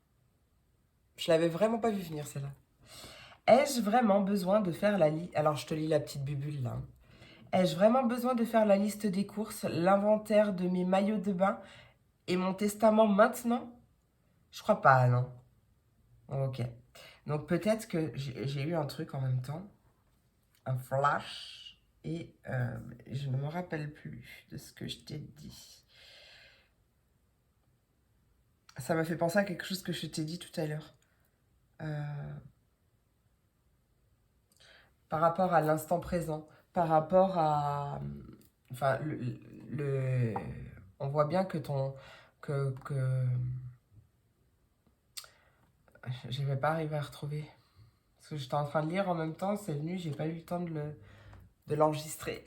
Je l'avais vraiment pas vu venir celle-là. Ai-je vraiment besoin de faire la liste... Alors je te lis la petite bubule là. Ai-je vraiment besoin de faire la liste des courses, l'inventaire de mes maillots de bain et mon testament maintenant? Je crois pas, non. Ok. Donc peut-être que j'ai eu un truc en même temps. Un flash. Et je ne me rappelle plus de ce que je t'ai dit. Ça m'a fait penser à quelque chose que je t'ai dit tout à l'heure. Par rapport à l'instant présent. Par rapport à... Enfin, on voit bien que ton... Que je ne vais pas arriver à retrouver. Parce que j'étais en train de lire en même temps, c'est venu, j'ai pas eu le temps de l'enregistrer.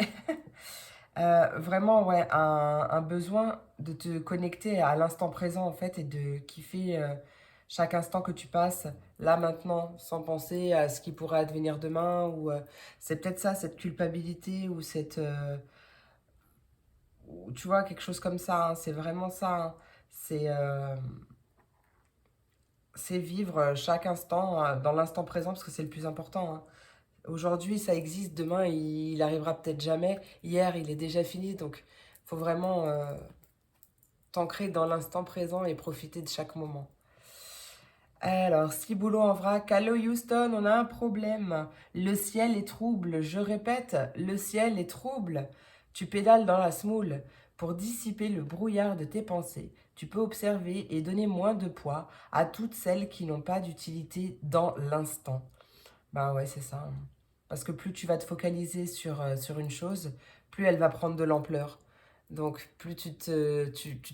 Vraiment, ouais, un besoin de te connecter à l'instant présent, en fait, et de kiffer chaque instant que tu passes, là, maintenant, sans penser à ce qui pourrait advenir demain, ou c'est peut-être ça, cette culpabilité, ou cette... ou tu vois, quelque chose comme ça, hein, c'est vraiment ça, hein. C'est c'est vivre chaque instant dans l'instant présent, parce que c'est le plus important, hein. Aujourd'hui, ça existe, demain, il arrivera peut-être jamais. Hier, il est déjà fini, donc il faut vraiment t'ancrer dans l'instant présent et profiter de chaque moment. Alors, Ciboulot en vrac. Allô Houston, on a un problème. Le ciel est trouble. Je répète, le ciel est trouble. Tu pédales dans la smoule. Pour dissiper le brouillard de tes pensées, tu peux observer et donner moins de poids à toutes celles qui n'ont pas d'utilité dans l'instant. Ben ouais, c'est ça, hein. Parce que plus tu vas te focaliser sur une chose, plus elle va prendre de l'ampleur. Donc, plus tu te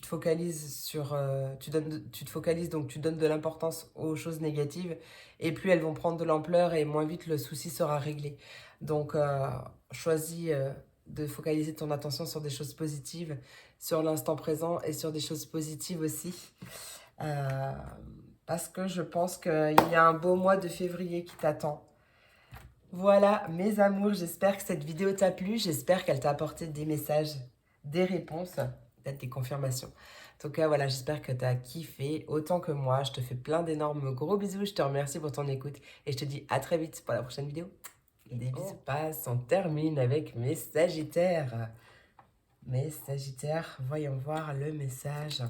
focalises tu te focalises, donc tu donnes de l'importance aux choses négatives, et plus elles vont prendre de l'ampleur et moins vite le souci sera réglé. Donc, choisis de focaliser ton attention sur des choses positives, sur l'instant présent et sur des choses positives aussi. Euh, Parce que je pense qu'il y a un beau mois de février qui t'attend. Voilà, mes amours, j'espère que cette vidéo t'a plu, j'espère qu'elle t'a apporté des messages, des réponses, peut-être des confirmations. En tout cas, voilà, j'espère que t'as kiffé autant que moi. Je te fais plein d'énormes gros bisous, je te remercie pour ton écoute et je te dis à très vite pour la prochaine vidéo. Des bisous passe, on termine avec mes Sagittaires. Mes Sagittaires, voyons voir le message.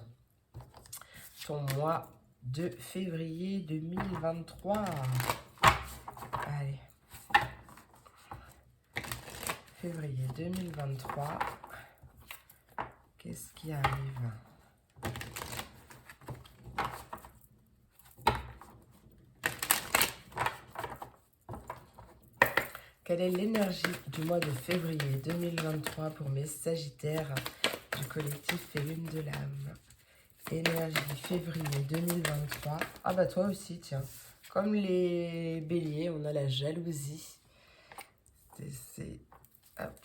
Ton mois de février 2023. Allez. Février 2023. Qu'est-ce qui arrive? Quelle est l'énergie du mois de février 2023 pour mes Sagittaires du collectif Félune de l'âme? Énergie février 2023. Ah bah toi aussi, tiens. Comme les béliers, on a la jalousie. Hop.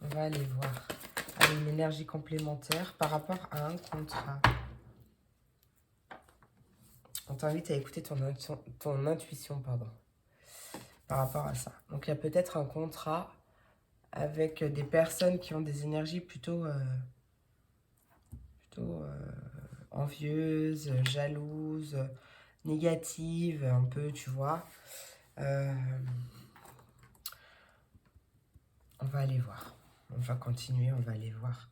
On va aller voir. Allez, une énergie complémentaire par rapport à un contrat. On t'invite à écouter ton intuition, pardon, par rapport à ça. Donc, il y a peut-être un contrat avec des personnes qui ont des énergies plutôt envieuses, jalouses, négatives, un peu, tu vois. On va aller voir. On va continuer, on va aller voir.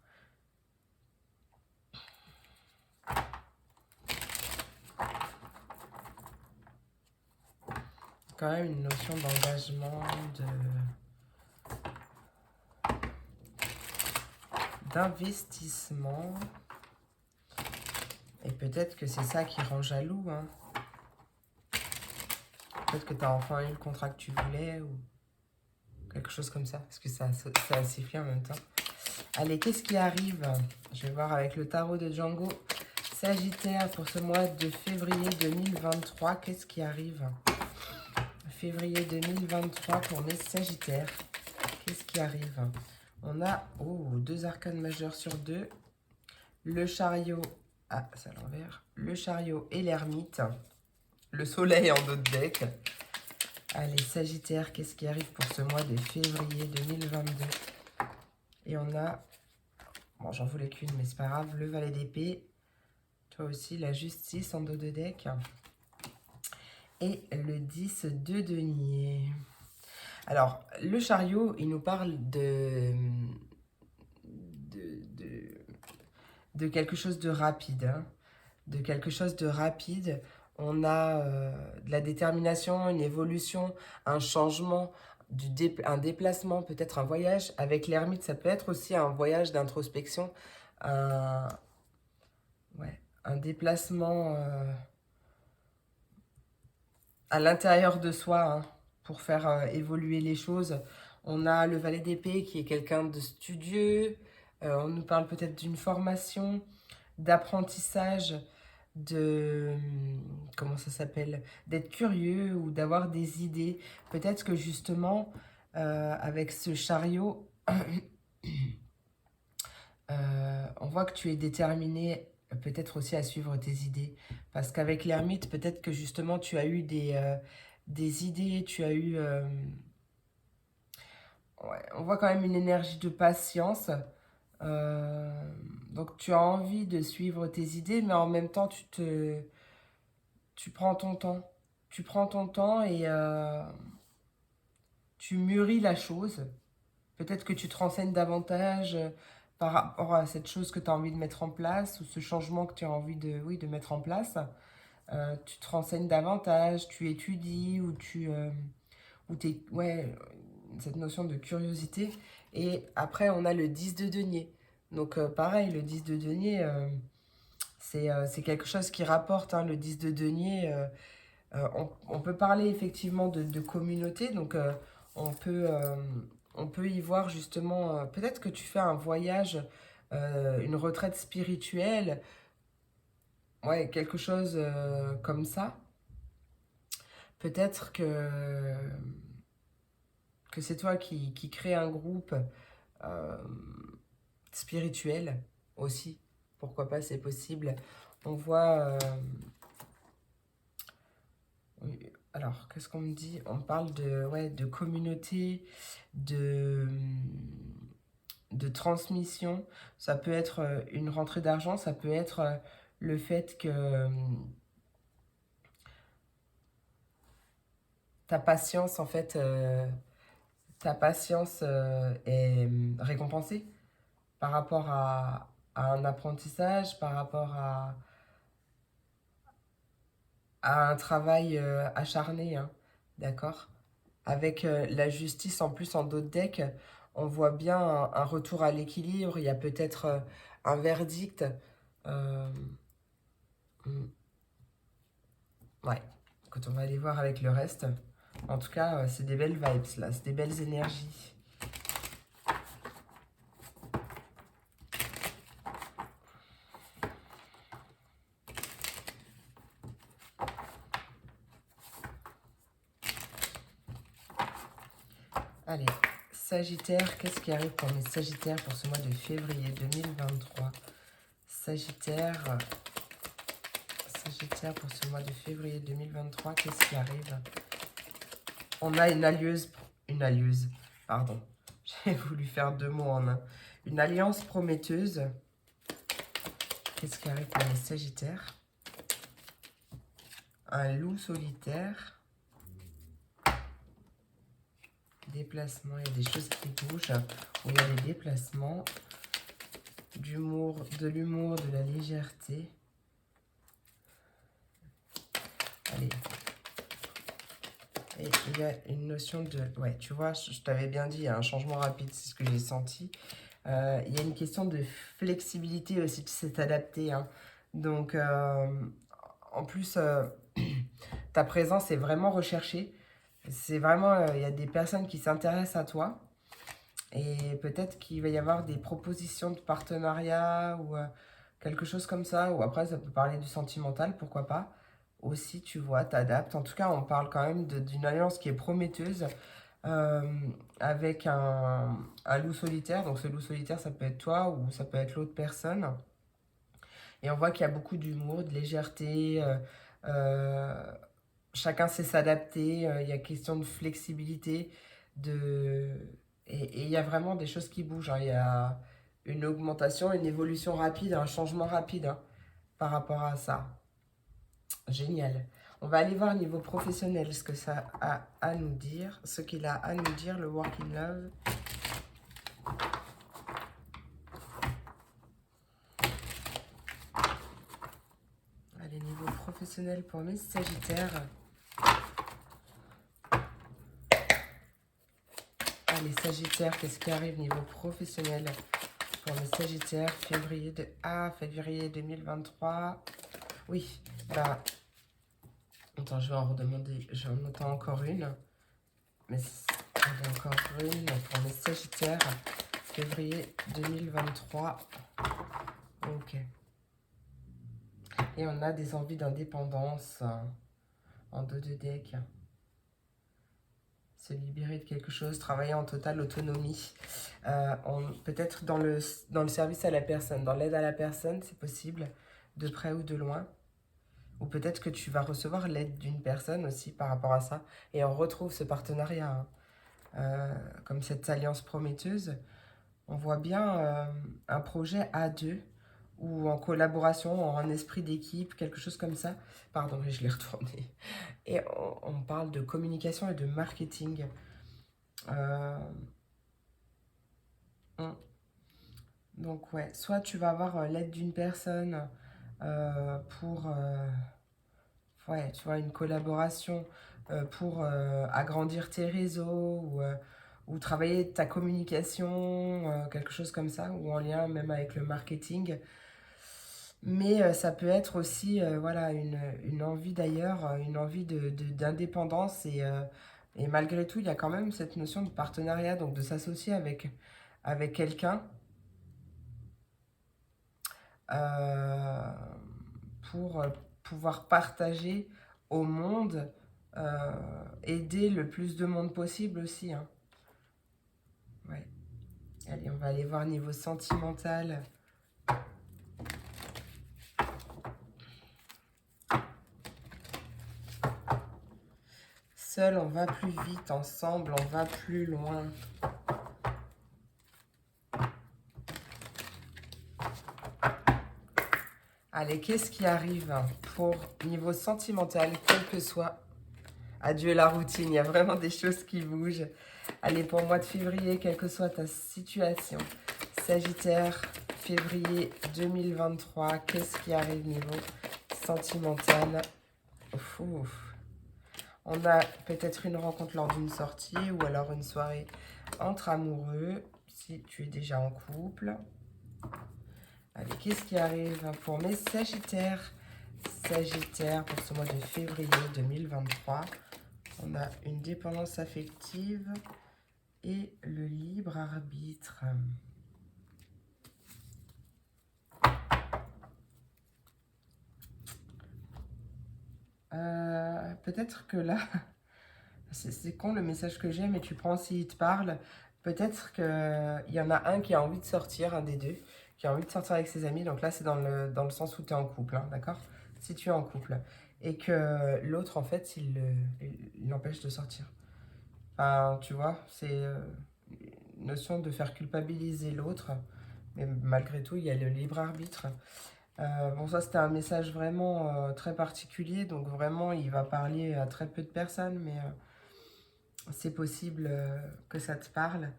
Quand même une notion d'engagement, d'investissement. Et peut-être que c'est ça qui rend jaloux, hein. Peut-être que tu as enfin eu le contrat que tu voulais ou quelque chose comme ça. Parce que ça a sifflé en même temps. Allez, qu'est-ce qui arrive? Je vais voir avec le tarot de Django. Sagittaire pour ce mois de février 2023. Qu'est-ce qui arrive? Février 2023 pour mes Sagittaires. Qu'est-ce qui arrive? On a 2 arcanes majeures sur 2. Le chariot. Ah, c'est à l'envers. Le chariot et l'ermite. Le soleil en dos de deck. Allez, Sagittaire, qu'est-ce qui arrive pour ce mois de février 2022? Et on a, bon, j'en voulais qu'une, mais c'est pas grave, le valet d'épée. Toi aussi, la justice en dos de deck. Et le 10 de denier. Alors, le chariot, il nous parle de quelque chose de rapide, hein. De quelque chose de rapide. On a de la détermination, une évolution, un changement, un déplacement, peut-être un voyage. Avec l'ermite, ça peut être aussi un voyage d'introspection, un déplacement à l'intérieur de soi, hein, pour faire évoluer les choses. On a le valet d'épée qui est quelqu'un de studieux. On nous parle peut-être d'une formation, d'apprentissage, comment ça s'appelle, d'être curieux ou d'avoir des idées. Peut-être que justement, avec ce chariot, on voit que tu es déterminé peut-être aussi à suivre tes idées. Parce qu'avec l'ermite, peut-être que justement tu as eu des idées, tu as eu... ouais, on voit quand même une énergie de patience. Euh, donc tu as envie de suivre tes idées, mais en même temps tu prends ton temps. Tu prends ton temps et tu mûris la chose. Peut-être que tu te renseignes davantage par rapport à cette chose que tu as envie de mettre en place ou ce changement que tu as envie de, oui, de mettre en place. Tu te renseignes davantage, tu étudies ou ou t'es, ouais, cette notion de curiosité. Et après, on a le 10 de denier. Donc, pareil, le 10 de denier, c'est quelque chose qui rapporte, hein, le 10 de denier. On peut parler effectivement de communauté, donc on peut, euh, on peut y voir justement, peut-être que tu fais un voyage, une retraite spirituelle, ouais, quelque chose comme ça. Peut-être que c'est toi qui crée un groupe euh, spirituel aussi. Pourquoi pas, c'est possible. On voit... alors, qu'est-ce qu'on me dit? On parle de, ouais, de communauté, de, de transmission. Ça peut être une rentrée d'argent, ça peut être le fait que ta patience, en fait, ta patience est récompensée par rapport à un apprentissage, par rapport à un travail acharné, hein, d'accord? Avec la justice en plus en d'autres decks, on voit bien un retour à l'équilibre, il y a peut-être un verdict. Euh, hmm, ouais, quand on va aller voir avec le reste. En tout cas, c'est des belles vibes là, c'est des belles énergies. Allez, Sagittaire, qu'est-ce qui arrive pour mes Sagittaires pour ce mois de février 2023? Sagittaire, Sagittaire pour ce mois de février 2023, qu'est-ce qui arrive? On a une allieuse, pardon, j'ai voulu faire deux mots en un. Une alliance prometteuse. Qu'est-ce qui arrive pour les Sagittaires? Un loup solitaire. Déplacement, il y a des choses qui bougent, où il y a des déplacements. D'humour, de l'humour, de la légèreté. Allez. Et il y a une notion de... Ouais, tu vois, je t'avais bien dit, il y a un changement rapide, c'est ce que j'ai senti. Il y a une question de flexibilité aussi, tu sais t'adapter, hein. Donc, en plus, ta présence est vraiment recherchée. C'est vraiment, il y a des personnes qui s'intéressent à toi. Et peut-être qu'il va y avoir des propositions de partenariat ou quelque chose comme ça. Ou après, ça peut parler du sentimental, pourquoi pas. Aussi, tu vois, t'adaptes. En tout cas, on parle quand même d'une alliance qui est prometteuse euh, avec un loup solitaire. Donc, ce loup solitaire, ça peut être toi ou ça peut être l'autre personne. Et on voit qu'il y a beaucoup d'humour, de légèreté. Euh, chacun sait s'adapter. Il y a question de flexibilité. De... Et il y a vraiment des choses qui bougent, hein. Il y a une augmentation, une évolution rapide, un changement rapide, hein, par rapport à ça. Génial. On va aller voir au niveau professionnel ce que ça a à nous dire, ce qu'il a à nous dire, le Working Love. Allez, niveau professionnel pour mes Sagittaires. Allez, Sagittaires, qu'est-ce qui arrive niveau professionnel pour mes Sagittaires, février 2023. Oui, bah, attends, je vais en redemander, j'en entends encore une. Mais il y en a encore une pour mes Sagittaires, février 2023. Ok. Et on a des envies d'indépendance en dos de deck. Se libérer de quelque chose, travailler en totale autonomie. Peut-être dans le service à la personne, dans l'aide à la personne, c'est possible. de près ou de loin. Ou peut-être que tu vas recevoir l'aide d'une personne aussi par rapport à ça. Et on retrouve ce partenariat, hein. Comme cette alliance prometteuse. On voit bien un projet à deux ou en collaboration, en esprit d'équipe, quelque chose comme ça. Pardon, je l'ai retourné. Et on parle de communication et de marketing. Euh, on- donc ouais, soit tu vas avoir l'aide d'une personne pour, ouais, tu vois, une collaboration pour agrandir tes réseaux ou travailler ta communication, quelque chose comme ça, ou en lien même avec le marketing. Mais ça peut être aussi voilà, une envie d'ailleurs, une envie d'indépendance. Et malgré tout, il y a quand même cette notion de partenariat, donc de s'associer avec quelqu'un euh, pour pouvoir partager au monde, aider le plus de monde possible aussi, hein. Ouais. Allez, on va aller voir niveau sentimental. Seul, on va plus vite, ensemble, on va plus loin. Allez, qu'est-ce qui arrive pour niveau sentimental, quel que soit. Adieu la routine, il y a vraiment des choses qui bougent. Allez, pour le mois de février, quelle que soit ta situation. Sagittaire, février 2023, qu'est-ce qui arrive niveau sentimental? Ouf, ouf. On a peut-être une rencontre lors d'une sortie ou alors une soirée entre amoureux, si tu es déjà en couple. Allez, qu'est-ce qui arrive pour mes Sagittaires? Sagittaire, pour ce mois de février 2023, on a une dépendance affective et le libre arbitre. Peut-être que là, c'est con le message que j'ai, mais tu prends s'il te parle. Peut-être qu'il y en a un qui a envie de sortir, un des deux, qui a envie de sortir avec ses amis. Donc là, c'est dans le sens où tu es en couple, hein, d'accord? Si tu es en couple. Et que l'autre, en fait, il l'empêche de sortir. Enfin, tu vois, c'est une notion de faire culpabiliser l'autre. Mais malgré tout, il y a le libre arbitre. Bon, ça, c'était un message vraiment très particulier. Donc, vraiment, il va parler à très peu de personnes. Mais c'est possible que ça te parle.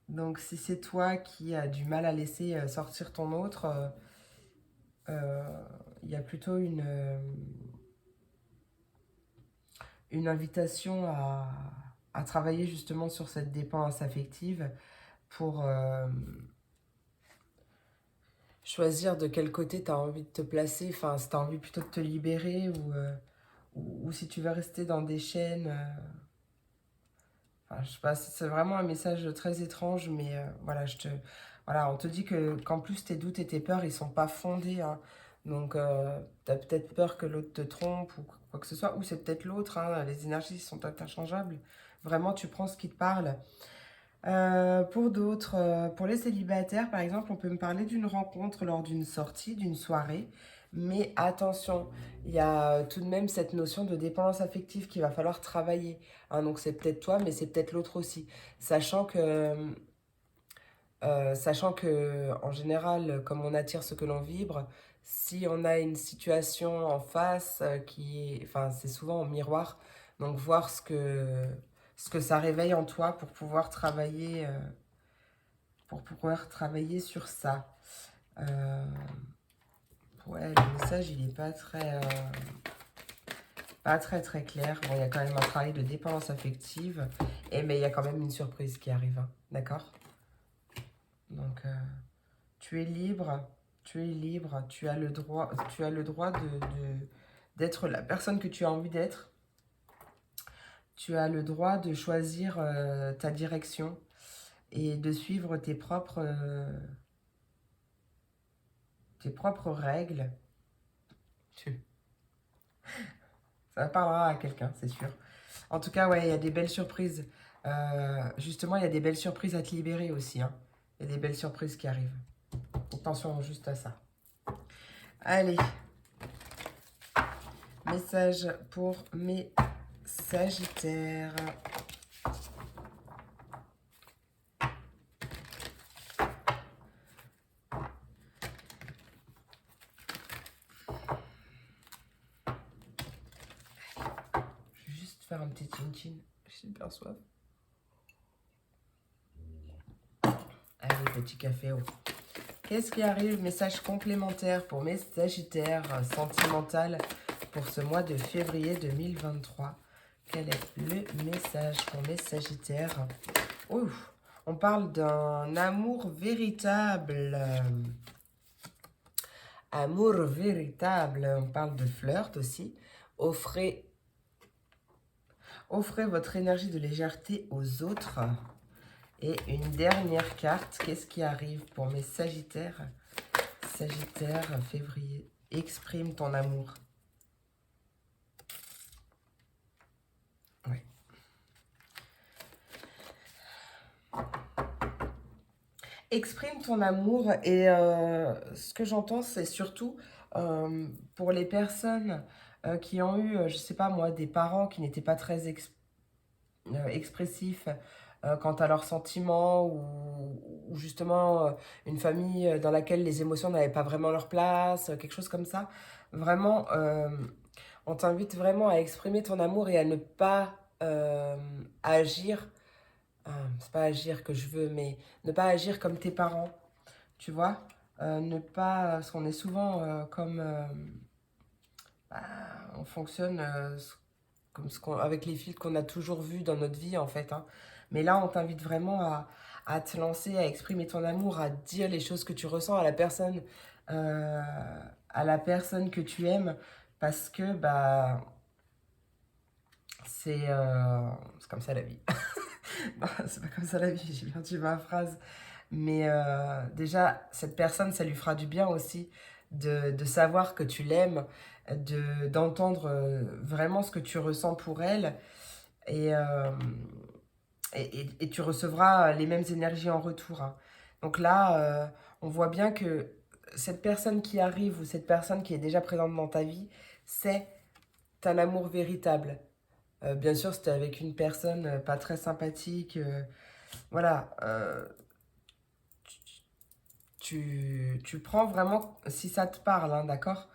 Donc, si c'est toi qui as du mal à laisser sortir ton autre, il y a plutôt une invitation à travailler justement sur cette dépendance affective pour choisir de quel côté tu as envie de te placer. Enfin, si tu as envie plutôt de te libérer ou si tu veux rester dans des chaînes. Enfin, je sais pas, c'est vraiment un message très étrange, mais voilà, voilà, on te dit qu'en plus tes doutes et tes peurs, ils sont pas fondés, hein. Donc, tu as peut-être peur que l'autre te trompe ou quoi que ce soit, ou c'est peut-être l'autre, hein, les énergies sont interchangeables. Vraiment, tu prends ce qui te parle. Pour d'autres, pour les célibataires, par exemple, on peut me parler d'une rencontre lors d'une sortie, d'une soirée. Mais attention, il y a tout de même cette notion de dépendance affective qu'il va falloir travailler, hein. Donc c'est peut-être toi, mais c'est peut-être l'autre aussi. Sachant que, en général, comme on attire ce que l'on vibre, si on a une situation en face qui est... Enfin, c'est souvent en miroir. Donc voir ce que ça réveille en toi pour pouvoir travailler sur ça. Euh, ouais, le message, il n'est pas très très clair. Bon, il y a quand même un travail de dépendance affective, mais il y a quand même une surprise qui arrive, hein, d'accord? Donc, tu es libre, tu es libre, tu as le droit d'être la personne que tu as envie d'être. Tu as le droit de choisir ta direction et de suivre tes propres règles. Ça parlera à quelqu'un, c'est sûr. En tout cas, ouais, il y a des belles surprises. Justement, il y a des belles surprises à te libérer aussi, hein. Il y a des belles surprises qui arrivent. Attention juste à ça. Allez, message pour mes Sagittaires. Je vais juste faire un petit chin-chin. J'ai super soif. Allez, petit café. Qu'est-ce qui arrive? Message complémentaire pour mes Sagittaires sentimental pour ce mois de février 2023. Quel est le message pour mes Sagittaires? Ouf, on parle d'un amour véritable. Amour véritable. On parle de flirt aussi. Offrez votre énergie de légèreté aux autres. Et une dernière carte. Qu'est-ce qui arrive pour mes Sagittaires? Sagittaire, février. Exprime ton amour. Oui. Exprime ton amour. Et ce que j'entends, c'est surtout pour les personnes qui ont eu, je sais pas moi, des parents qui n'étaient pas très expressifs quant à leurs sentiments ou justement une famille dans laquelle les émotions n'avaient pas vraiment leur place, quelque chose comme ça. Vraiment, on t'invite vraiment à exprimer ton amour et à ne pas agir, c'est pas agir que je veux, mais ne pas agir comme tes parents, tu vois. Ne pas, parce qu'on est souvent comme, bah, on fonctionne comme avec les fils qu'on a toujours vus dans notre vie en fait, hein. Mais là, on t'invite vraiment à te lancer, à exprimer ton amour, à dire les choses que tu ressens euh, à la personne que tu aimes, parce que bah c'est comme ça la vie. Non, c'est pas comme ça la vie, j'ai perdu ma phrase. Mais déjà, cette personne, ça lui fera du bien aussi de savoir que tu l'aimes, d'entendre vraiment ce que tu ressens pour elle. Et, et tu recevras les mêmes énergies en retour, hein. Donc là, on voit bien que cette personne qui arrive ou cette personne qui est déjà présente dans ta vie, c'est un amour véritable. Bien sûr, c'était avec une personne pas très sympathique. Voilà, tu prends vraiment si ça te parle, hein, d'accord?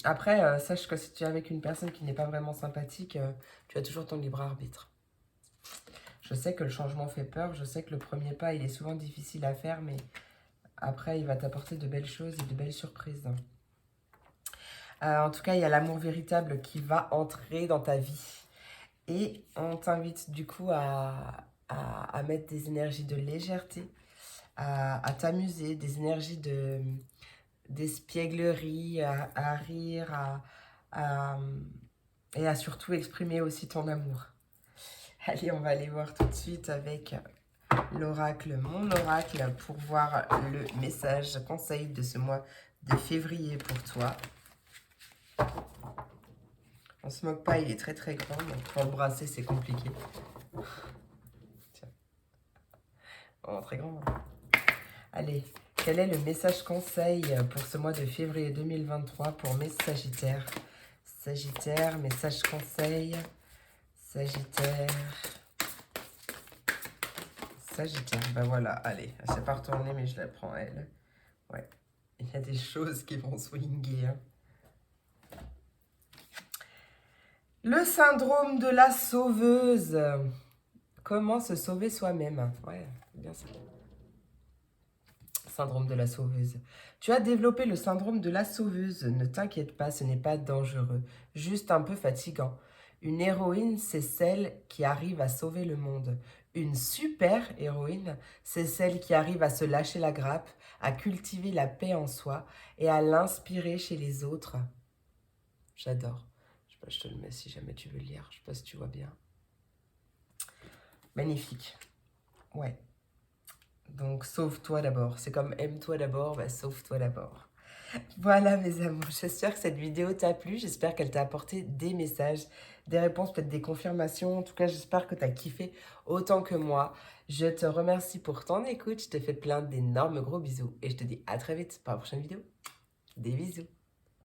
Après, sache que si tu es avec une personne qui n'est pas vraiment sympathique, tu as toujours ton libre arbitre. Je sais que le changement fait peur, je sais que le premier pas, il est souvent difficile à faire, mais après, il va t'apporter de belles choses et de belles surprises. En tout cas, il y a l'amour véritable qui va entrer dans ta vie. Et on t'invite du coup à mettre des énergies de légèreté, à t'amuser, des énergies d'espièglerie, à rire, et à surtout exprimer aussi ton amour. Allez, on va aller voir tout de suite avec l'oracle, mon oracle, pour voir le message conseil de ce mois de février pour toi. On se moque pas, il est très très grand, donc pour le brasser c'est compliqué. Tiens. Oh, très grand. Allez, quel est le message conseil pour ce mois de février 2023 pour mes Sagittaires? Sagittaire, message conseil. Sagittaire. Sagittaire, ben voilà, allez, elle s'est pas retournée, mais je la prends elle. Ouais, il y a des choses qui vont swinguer, hein. Le syndrome de la sauveuse. Comment se sauver soi-même? Ouais, bien ça. Syndrome de la sauveuse. Tu as développé le syndrome de la sauveuse. Ne t'inquiète pas, ce n'est pas dangereux, juste un peu fatigant. Une héroïne, c'est celle qui arrive à sauver le monde. Une super héroïne, c'est celle qui arrive à se lâcher la grappe, à cultiver la paix en soi et à l'inspirer chez les autres. J'adore. Je sais pas, je te le mets si jamais tu veux lire. Je sais pas si tu vois bien. Magnifique. Ouais. Donc, sauve-toi d'abord. C'est comme aime-toi d'abord, bah, sauve-toi d'abord. Voilà mes amours, j'espère que cette vidéo t'a plu, j'espère qu'elle t'a apporté des messages, des réponses, peut-être des confirmations. En tout cas, j'espère que t'as kiffé autant que moi. Je te remercie pour ton écoute, je te fais plein d'énormes gros bisous et je te dis à très vite pour la prochaine vidéo. Des bisous.